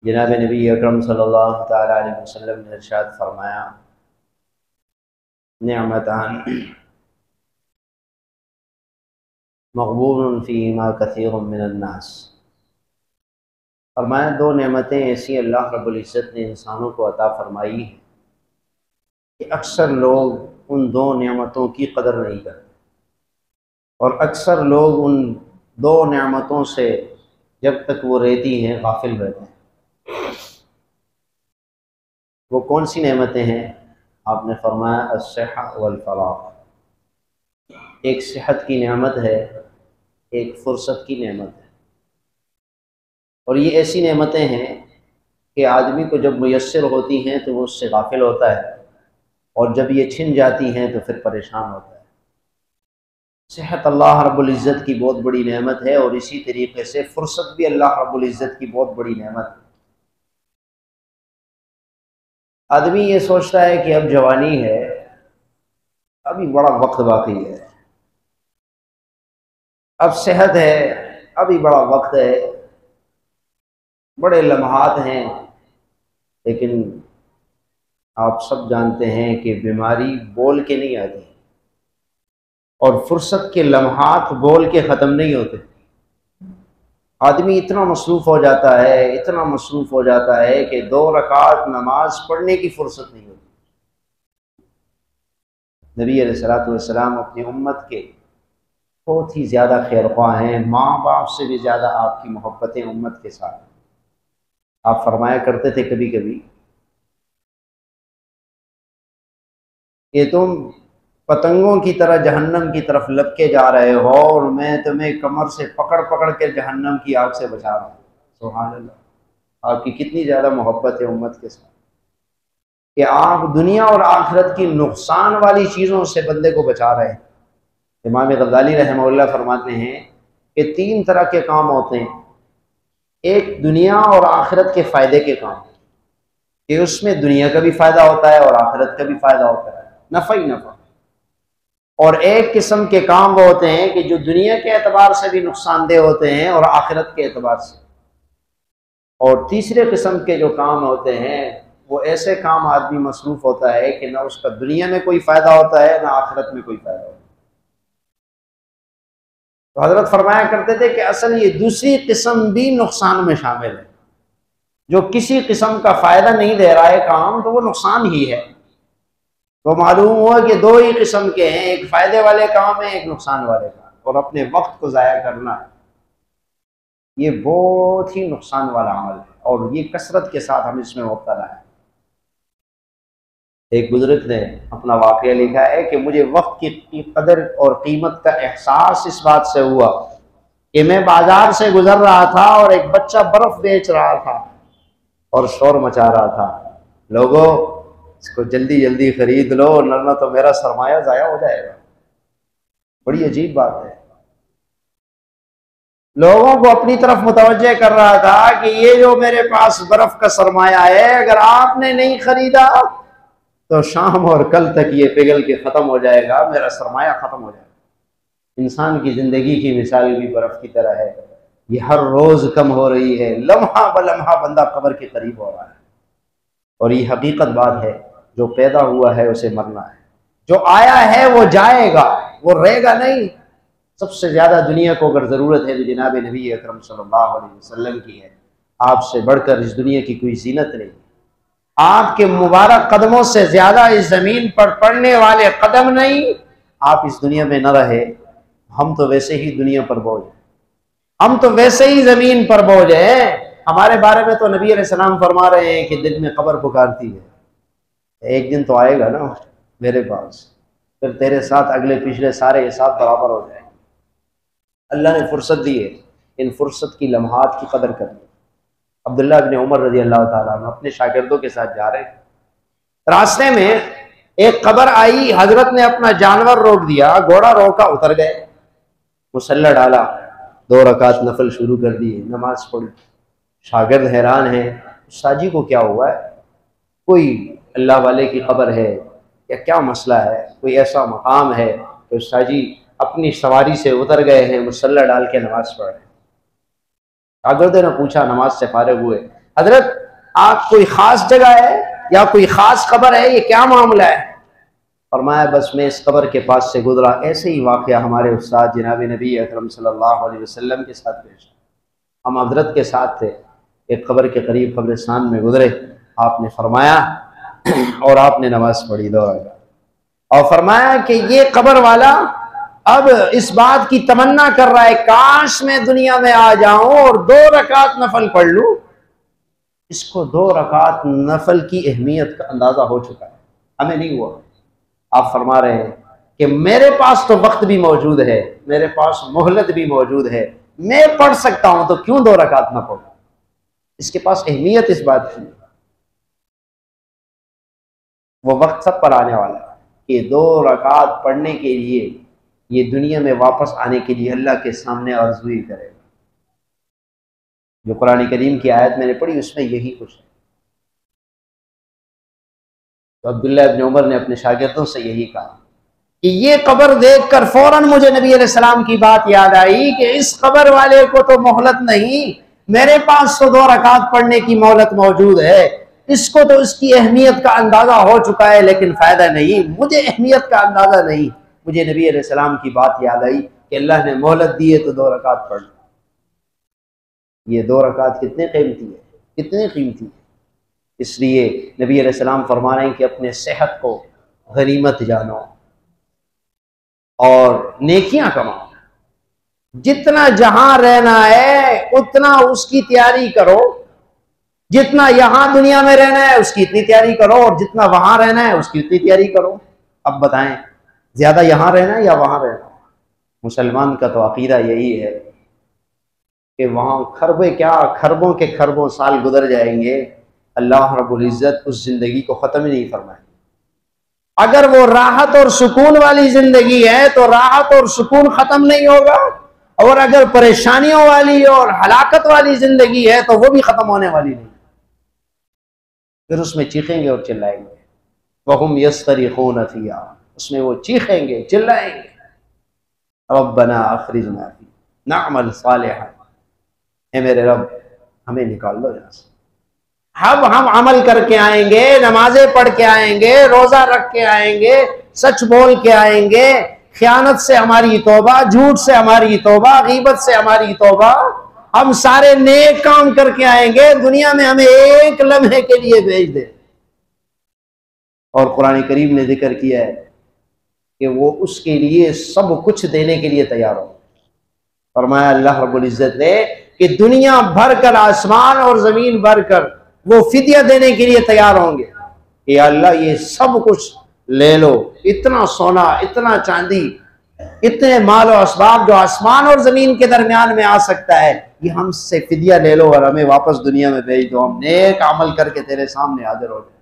जनाब नबी अकरम सल्लल्लाहु तआला अलैहि वसल्लम ने इरशाद फरमाया, निअमतान मक़बूलुन फ़ीहिमा कसीरुम मिनन नास। फरमाया दो नेमतें ऐसी अल्लाह रब्बुल इज़्ज़त ने इंसानों को अता फरमाई है कि अक्सर लोग उन दो नेमतों की कदर नहीं करते और अक्सर लोग उन दो नेमतों से जब तक वो रहती हैं गाफिल रहते हैं। वो कौन सी नेमतें हैं? आपने फरमाया अस्सिहा वल फराग़। एक सेहत की नेमत है, एक फुर्सत की नेमत है। और ये ऐसी नेमतें हैं कि आदमी को जब मुयस्सर होती हैं तो वो उससे गाफिल होता है और जब ये छिन जाती हैं तो फिर परेशान होता है। सेहत अल्लाह रब्बुल इज़्ज़त की बहुत बड़ी नेमत है और इसी तरीके से फुर्सत भी अल्लाह रब्बुल इज़्ज़त की बहुत बड़ी नेमत है। आदमी ये सोचता है कि अब जवानी है, अभी बड़ा वक्त बाकी है, अब सेहत है, अभी बड़ा वक्त है, बड़े लम्हात हैं। लेकिन आप सब जानते हैं कि बीमारी बोल के नहीं आती और फुर्सत के लम्हात बोल के ख़त्म नहीं होते। आदमी इतना मसरूफ़ हो जाता है, इतना मसरूफ़ हो जाता है कि 2 रकात नमाज पढ़ने की फुर्सत नहीं होती। नबी अलैहिस्सलातु वस्सलाम अपनी उम्मत के बहुत ही ज़्यादा खैरख्वाह हैं, माँ बाप से भी ज़्यादा आपकी मोहब्बतें उम्मत के साथ। आप फरमाया करते थे कभी कभी कि तुम पतंगों की तरह जहन्नम की तरफ लपके जा रहे हो और मैं तुम्हें कमर से पकड़ पकड़ के जहन्नम की आग से बचा रहा हूँ। सुभान अल्लाह, आपकी कितनी ज़्यादा मोहब्बत है उम्मत के साथ कि आप दुनिया और आखिरत की नुकसान वाली चीज़ों से बंदे को बचा रहे हैं। इमाम गज़ाली रहमहुल्लाह फरमाते हैं कि 3 तरह के काम होते हैं। एक दुनिया और आखिरत के फ़ायदे के काम, कि उसमें दुनिया का भी फ़ायदा होता है और आखिरत का भी फ़ायदा होता है, नफ़ा ही नफ़ा। और एक किस्म के काम वो होते हैं कि जो दुनिया के एतबार से भी नुकसानदेह होते हैं और आखिरत के एतबार से। और तीसरे किस्म के जो काम होते हैं वो ऐसे काम आदमी मसरूफ़ होता है कि ना उसका दुनिया में कोई फ़ायदा होता है ना आखिरत में कोई फ़ायदा होता है। तो हज़रत फरमाया करते थे कि असल ये दूसरी किस्म भी नुकसान में शामिल है। जो किसी किस्म का फ़ायदा नहीं दे रहा है काम, तो वो नुकसान ही है। तो मालूम हुआ कि 2 ही किस्म के हैं, एक फ़ायदे वाले काम है, एक नुकसान वाले काम। और अपने वक्त को ज़ाया करना ये बहुत ही नुकसान वाला अमल है और ये कसरत के साथ हम इसमें मुब्तला है। एक बुजुर्ग ने अपना वाक़या लिखा है कि मुझे वक्त की कदर और कीमत का एहसास इस बात से हुआ कि मैं बाजार से गुजर रहा था और एक बच्चा बर्फ़ बेच रहा था और शोर मचा रहा था, लोगों इसको जल्दी जल्दी खरीद लो वरना तो मेरा सरमाया ज़ाया हो जाएगा। बड़ी अजीब बात है। लोगों को अपनी तरफ मुतवज्जे कर रहा था कि ये जो मेरे पास बर्फ का सरमाया है, अगर आपने नहीं खरीदा तो शाम और कल तक ये पिघल के ख़त्म हो जाएगा, मेरा सरमाया ख़त्म हो जाएगा। इंसान की ज़िंदगी की मिसाल भी बर्फ़ की तरह है, ये हर रोज़ कम हो रही है, लम्हा ब लम्हा बंदा कब्र के करीब हो रहा है। और ये हकीकत बात है, जो पैदा हुआ है उसे मरना है, जो आया है वो जाएगा, वो रहेगा नहीं। सबसे ज़्यादा दुनिया को अगर ज़रूरत है तो जनाब नबी अकरम सल्लल्लाहु अलैहि वसल्लम की है। आपसे बढ़कर इस दुनिया की कोई ज़ीनत नहीं। आपके मुबारक कदमों से ज़्यादा इस ज़मीन पर पड़ने वाले कदम नहीं। आप इस दुनिया में न रहे, हम तो वैसे ही दुनिया पर बोझ हैं, हम तो वैसे ही ज़मीन पर बोझ हैं। हमारे बारे में तो नबी अलैहिस्सलाम फरमा रहे हैं कि दिल में कब्र पुकारती है, एक दिन तो आएगा ना मेरे पास, फिर तेरे साथ अगले पिछले सारे हिसाब बराबर हो जाएंगे। अल्लाह ने फुर्सत दी है, इन फुर्सत की लम्हात की कदर करनी। अब्दुल्लाह इब्न उमर रज़ी अल्लाह ताला अन्हु अपने शागिर्दों के साथ जा रहे, रास्ते में एक कब्र आई, हजरत ने अपना जानवर रोक दिया, घोड़ा रोका, उतर गए, मुसल्ला डाला, 2 रकात नफल शुरू कर दिए, नमाज पढ़ी। शागिर्द हैरान है, उस्ताद जी को क्या हुआ है, कोई अल्लाह वाले की कब्र है या क्या मसला है, कोई ऐसा मकाम है? तो उस्ताद जी अपनी सवारी से उतर गए हैं, मुसल्ला डाल के नमाज पढ़ रहे हैं। शागिर्द ने पूछा, नमाज से फारिग हुए, हजरत आप कोई खास जगह है या कोई खास खबर है, ये क्या मामला है? फरमाया बस मैं इस कब्र के पास से गुजरा, ऐसे ही वाक़या हमारे उस्ताद जनाब नबी अकरम सल्लल्लाहु अलैहि वसल्लम के साथ पेश। हम हजरत के साथ थे, एक कब्र के करीब कब्रिस्तान में गुजरे, आपने फरमाया और आपने नमाज पढ़ी 2 रकात और फरमाया कि ये कब्र वाला अब इस बात की तमन्ना कर रहा है काश मैं दुनिया में आ जाऊं और 2 रकात नफल पढ़ लूं। इसको 2 रकात नफल की अहमियत का अंदाजा हो चुका है, हमें नहीं हुआ। आप फरमा रहे हैं कि मेरे पास तो वक्त भी मौजूद है, मेरे पास मोहलत भी मौजूद है, मैं पढ़ सकता हूं तो क्यों 2 रकात ना पढ़ूं। इसके पास अहमियत इस बात की, वो वक्त सब पर आने वाला है कि 2 रकात पढ़ने के लिए ये दुनिया में वापस आने के लिए अल्लाह के सामने आरज़ू ही करेगा। जो कुरान करीम की आयत मैंने पढ़ी उसमें यही कुछ है। तो अब्दुल्लाह इब्न उमर ने अपने शागिर्दों से यही कहा कि ये कब्र देखकर फौरन मुझे नबी अलैहिस्सलाम की बात याद आई कि इस कब्र वाले को तो मोहलत नहीं, मेरे पास तो 2 रकात पढ़ने की मोहलत मौजूद है। इसको तो इसकी अहमियत का अंदाजा हो चुका है लेकिन फायदा नहीं, मुझे अहमियत का अंदाजा नहीं। मुझे नबी अलैहिस्सलाम की बात याद आई कि अल्लाह ने मोहलत दी है तो 2 रकात पढ़। ये 2 रकात कितने कीमती है, कितने कीमती है। इसलिए नबी अलैहिस्सलाम फरमा रहे हैं कि अपने सेहत को गनीमत जानो और नेकियां कमाओ। जितना जहां रहना है उतना उसकी तैयारी करो, जितना यहां दुनिया में रहना है उसकी इतनी तैयारी करो और जितना वहां रहना है उसकी उतनी तैयारी करो। अब बताएं ज्यादा यहां रहना है या वहां रहना? मुसलमान का तो अकीदा यही है कि वहां खरबे क्या खरबों के खरबों साल गुजर जाएंगे, अल्लाह रब्बुल इज्जत उस जिंदगी को खत्म ही नहीं फरमाएंगे। अगर वो राहत और सुकून वाली जिंदगी है तो राहत और सुकून खत्म नहीं होगा, और अगर परेशानियों वाली और हलाकत वाली जिंदगी है तो वो भी खत्म होने वाली नहीं। फिर उसमें चीखेंगे और चिल्लाएंगे, वहुम यस्तरिखून फिहा, उसमें वो चीखेंगे चिल्लाएंगे, रब्बना अखरिजना फी नअमल सालिहन, ए मेरे रब हमें निकाल लो यहाँ से। अब हम अमल करके आएंगे, नमाजें पढ़ के आएंगे, रोजा रख के आएंगे, सच बोल के आएंगे, खयानत से हमारी तौबा, झूठ से हमारी तौबा, गीबत से हमारी तौबा, हम सारे नेक काम करके आएंगे। दुनिया में हमें एक लम्हे के लिए भेज दे। और कुरान करीम ने जिक्र किया है कि वो उसके लिए सब कुछ देने के लिए तैयार हो। फरमाया अल्लाह रब्बुल इज्जत ने कि दुनिया भर कर, आसमान और जमीन भर कर वो फिदिया देने के लिए तैयार होंगे कि अल्लाह ये सब कुछ ले लो, इतना सोना, इतना चांदी, इतने माल और असबाब जो आसमान और जमीन के दरमियान में आ सकता है, ये हमसे फिदिया ले लो और हमें वापस दुनिया में भेज दो, हम नेक अमल करके तेरे सामने हाजिर हो जाए।